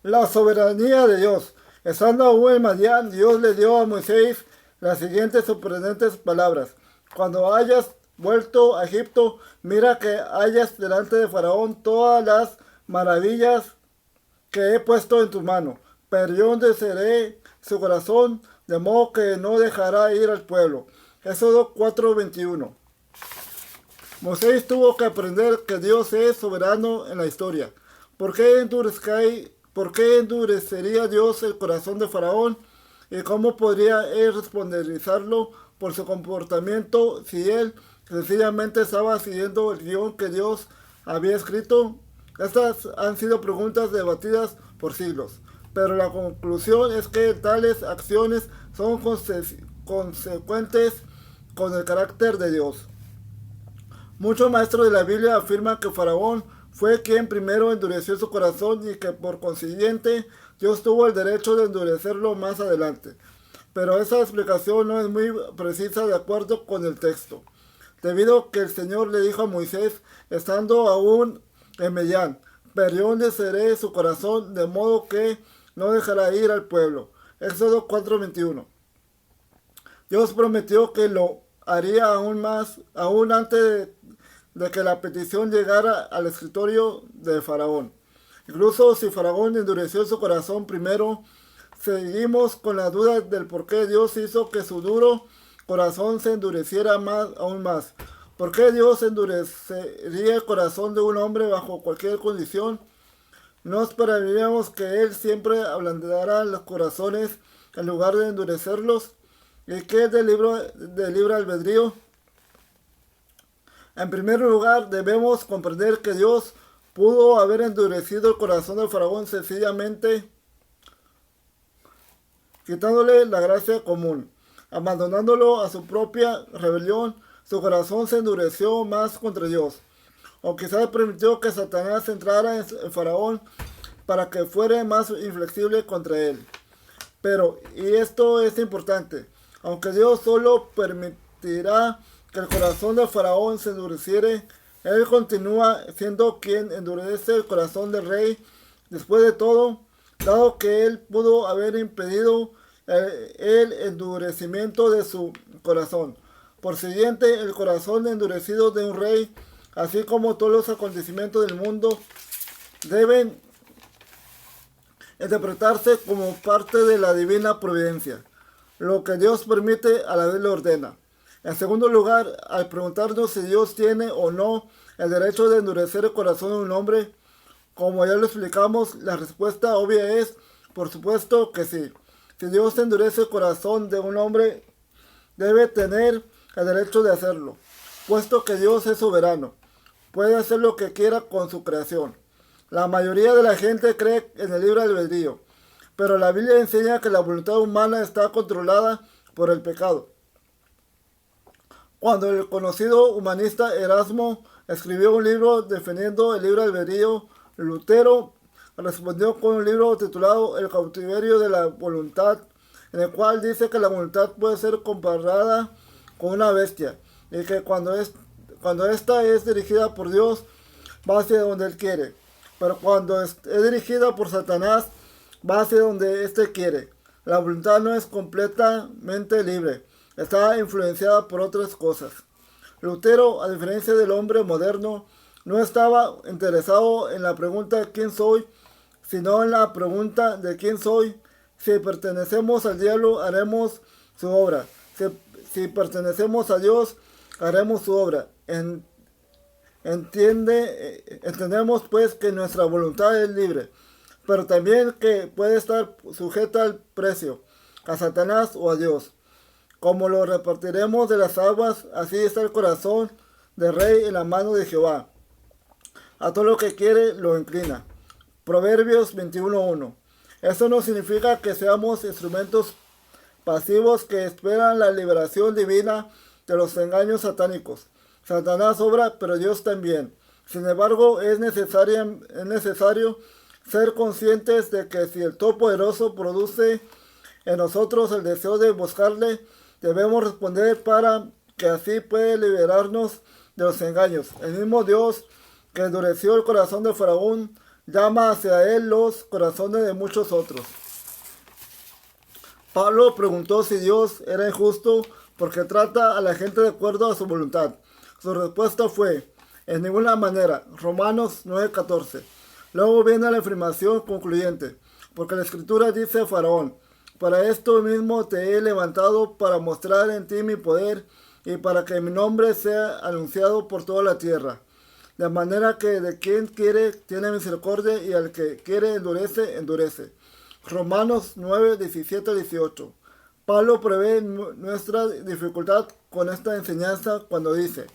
La soberanía de Dios. Estando aún en Madián, Dios le dio a Moisés las siguientes sorprendentes palabras. Cuando hayas vuelto a Egipto, mira que hayas delante de Faraón todas las maravillas que he puesto en tu mano. Pero yo endureceré su corazón, de modo que no dejará ir al pueblo. Éxodo 4:21. Moisés tuvo que aprender que Dios es soberano en la historia. ¿Por qué endurecería Dios el corazón de Faraón? ¿Y cómo podría él responsabilizarlo por su comportamiento si él sencillamente estaba siguiendo el guión que Dios había escrito? Estas han sido preguntas debatidas por siglos, pero la conclusión es que tales acciones son consecuentes con el carácter de Dios. Muchos maestros de la Biblia afirman que Faraón fue quien primero endureció su corazón y que por consiguiente Dios tuvo el derecho de endurecerlo más adelante. Pero esa explicación no es muy precisa de acuerdo con el texto, debido a que el Señor le dijo a Moisés, estando aún en Medián, pero yo endureceré su corazón de modo que no dejará ir al pueblo. Éxodo 4:21. Dios prometió que lo haría aún más, aún antes de que la petición llegara al escritorio de Faraón. Incluso si Faraón endureció su corazón primero, seguimos con la duda del por qué Dios hizo que su duro corazón se endureciera aún más. ¿Por qué Dios endurecería el corazón de un hombre bajo cualquier condición? No esperaríamos que Él siempre ablandará los corazones en lugar de endurecerlos. ¿Y qué es del libre albedrío? En primer lugar, debemos comprender que Dios pudo haber endurecido el corazón del faraón sencillamente quitándole la gracia común. Abandonándolo a su propia rebelión, su corazón se endureció más contra Dios. O quizás permitió que Satanás entrara en Faraón para que fuera más inflexible contra él. Pero, y esto es importante, aunque Dios solo permitirá que el corazón de Faraón se endureciere, él continúa siendo quien endurece el corazón del rey. Después de todo, dado que él pudo haber impedido el endurecimiento de su corazón. Por siguiente, el corazón endurecido de un rey, así como todos los acontecimientos del mundo, deben interpretarse como parte de la divina providencia. Lo que Dios permite a la vez lo ordena. En segundo lugar, al preguntarnos si Dios tiene o no el derecho de endurecer el corazón de un hombre, como ya lo explicamos, la respuesta obvia es, por supuesto que sí. Si Dios endurece el corazón de un hombre, debe tener el derecho de hacerlo, puesto que Dios es soberano. Puede hacer lo que quiera con su creación. La mayoría de la gente cree en el libre albedrío, pero la Biblia enseña que la voluntad humana está controlada por el pecado. Cuando el conocido humanista Erasmo escribió un libro defendiendo el libre albedrío, Lutero respondió con un libro titulado El cautiverio de la voluntad, en el cual dice que la voluntad puede ser comparada con una bestia y que cuando ésta es dirigida por Dios va hacia donde Él quiere, pero cuando es dirigida por Satanás va hacia donde éste quiere. La voluntad no es completamente libre, está influenciada por otras cosas. Lutero, a diferencia del hombre moderno, no estaba interesado en la pregunta ¿quién soy?, sino en la pregunta de quién soy. Si pertenecemos al diablo, haremos su obra. Si pertenecemos a Dios, haremos su obra. Entendemos pues que nuestra voluntad es libre, pero también que puede estar sujeta al precio, a Satanás o a Dios. Como lo repartiremos de las aguas, así está el corazón del rey en la mano de Jehová. A todo lo que quiere lo inclina. Proverbios 21:1. Eso no significa que seamos instrumentos pasivos que esperan la liberación divina de los engaños satánicos. Satanás obra, pero Dios también. Sin embargo, es necesario ser conscientes de que si el Todopoderoso produce en nosotros el deseo de buscarle, debemos responder para que así pueda liberarnos de los engaños. El mismo Dios que endureció el corazón de Faraón llama hacia él los corazones de muchos otros. Pablo preguntó si Dios era injusto porque trata a la gente de acuerdo a su voluntad. Su respuesta fue, en ninguna manera. Romanos 9:14. Luego viene la afirmación concluyente, porque la escritura dice a Faraón, para esto mismo te he levantado para mostrar en ti mi poder y para que mi nombre sea anunciado por toda la tierra. De manera que de quien quiere tiene misericordia y al que quiere endurece, endurece. Romanos 9, 17, 18. Pablo prevé nuestra dificultad con esta enseñanza cuando dice,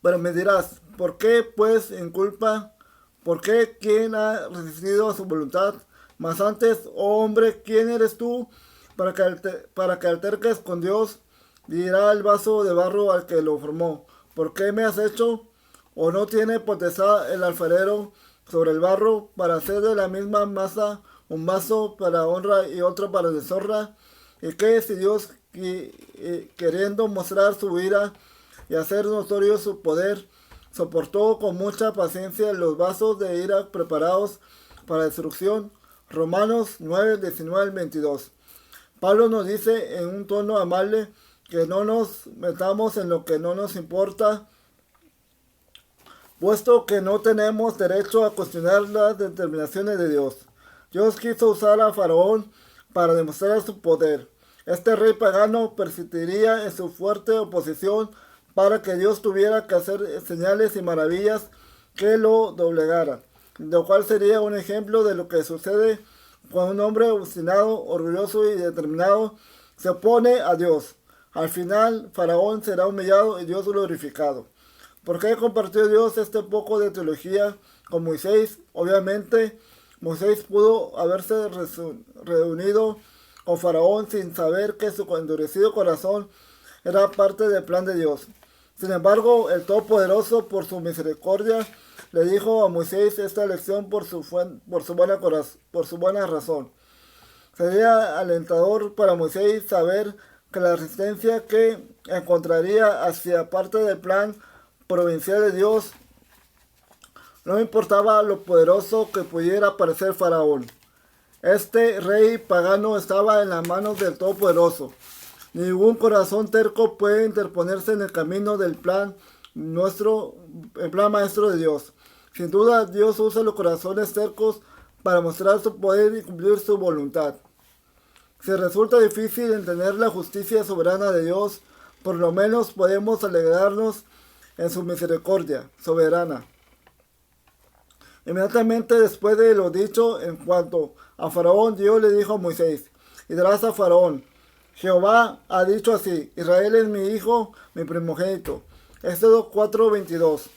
pero me dirás, ¿por qué pues inculpa? ¿Por qué quién ha resistido a su voluntad? Mas antes, oh hombre, ¿quién eres tú para que alterques con Dios? Dirá el vaso de barro al que lo formó, ¿por qué me has hecho? ¿O no tiene potestad el alfarero sobre el barro para hacer de la misma masa un vaso para honra y otro para deshonra? ¿Y qué si Dios, queriendo mostrar su ira y hacer notorio su poder, soportó con mucha paciencia los vasos de ira preparados para destrucción? Romanos 9, 19 al 22. Pablo nos dice en un tono amable que no nos metamos en lo que no nos importa, puesto que no tenemos derecho a cuestionar las determinaciones de Dios. Dios quiso usar a Faraón para demostrar su poder. Este rey pagano persistiría en su fuerte oposición para que Dios tuviera que hacer señales y maravillas que lo doblegaran, lo cual sería un ejemplo de lo que sucede cuando un hombre obstinado, orgulloso y determinado se opone a Dios. Al final, Faraón será humillado y Dios glorificado. ¿Por qué compartió Dios este poco de teología con Moisés? Obviamente, Moisés pudo haberse reunido con Faraón sin saber que su endurecido corazón era parte del plan de Dios. Sin embargo, el Todopoderoso, por su misericordia, le dijo a Moisés esta lección por su buena razón. Sería alentador para Moisés saber que la resistencia que encontraría hacia parte del plan provincial de Dios no importaba lo poderoso que pudiera parecer Faraón. Este rey pagano estaba en las manos del Todopoderoso. Ningún corazón terco puede interponerse en el camino del plan maestro de Dios. Sin duda, Dios usa los corazones tercos para mostrar su poder y cumplir su voluntad. Si resulta difícil entender la justicia soberana de Dios, por lo menos podemos alegrarnos en su misericordia soberana. Inmediatamente después de lo dicho en cuanto a Faraón, Dios le dijo a Moisés, y dirás a Faraón, Jehová ha dicho así, Israel es mi hijo, mi primogénito. Éxodo 4:22.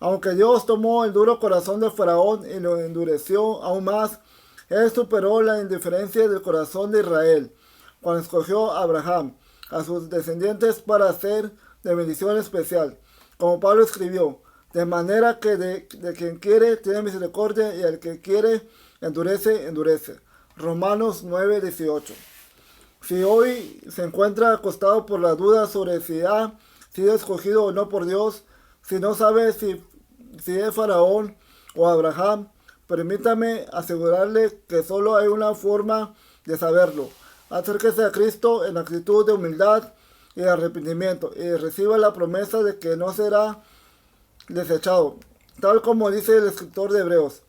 Aunque Dios tomó el duro corazón de Faraón y lo endureció aún más, él superó la indiferencia del corazón de Israel cuando escogió a Abraham, a sus descendientes para hacer de bendición especial. Como Pablo escribió, de manera que de quien quiere tiene misericordia y al que quiere endurece, endurece. Romanos 9:18. Si hoy se encuentra acostado por la duda sobre si ha sido escogido o no por Dios, si no sabe si es Faraón o Abraham, permítame asegurarle que solo hay una forma de saberlo. Acérquese a Cristo en actitud de humildad y arrepentimiento y reciba la promesa de que no será desechado, tal como dice el escritor de Hebreos.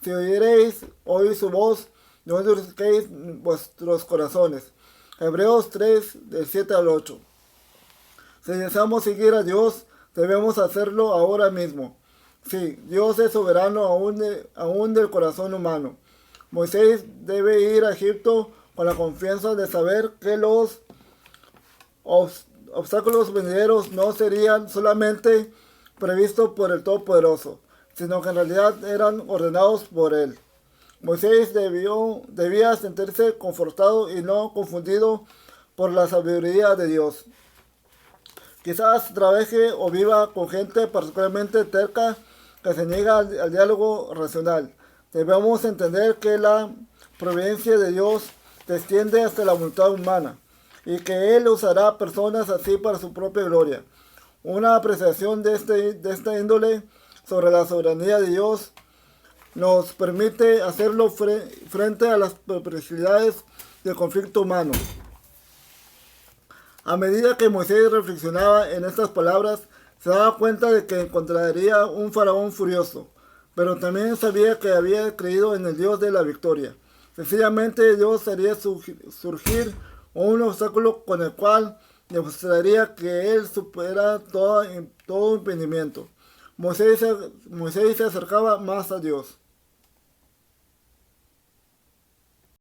Si oiréis hoy su voz, no endurezcáis vuestros corazones. Hebreos 3, del 7 al 8. Si deseamos seguir a Dios, debemos hacerlo ahora mismo. Sí, Dios es soberano aún del corazón humano. Moisés debe ir a Egipto con la confianza de saber que los obstáculos venideros no serían solamente previstos por el Todopoderoso, sino que en realidad eran ordenados por él. Moisés debía sentirse confortado y no confundido por la sabiduría de Dios. Quizás trabaje o viva con gente particularmente terca que se niega al diálogo racional. Debemos entender que la providencia de Dios desciende hasta la voluntad humana y que Él usará personas así para su propia gloria. Una apreciación de esta índole sobre la soberanía de Dios nos permite hacerlo frente a las perplejidades del conflicto humano. A medida que Moisés reflexionaba en estas palabras, se daba cuenta de que encontraría un faraón furioso, pero también sabía que había creído en el Dios de la victoria. Sencillamente Dios haría surgir un obstáculo con el cual demostraría que Él supera todo impedimento. Moisés se acercaba más a Dios.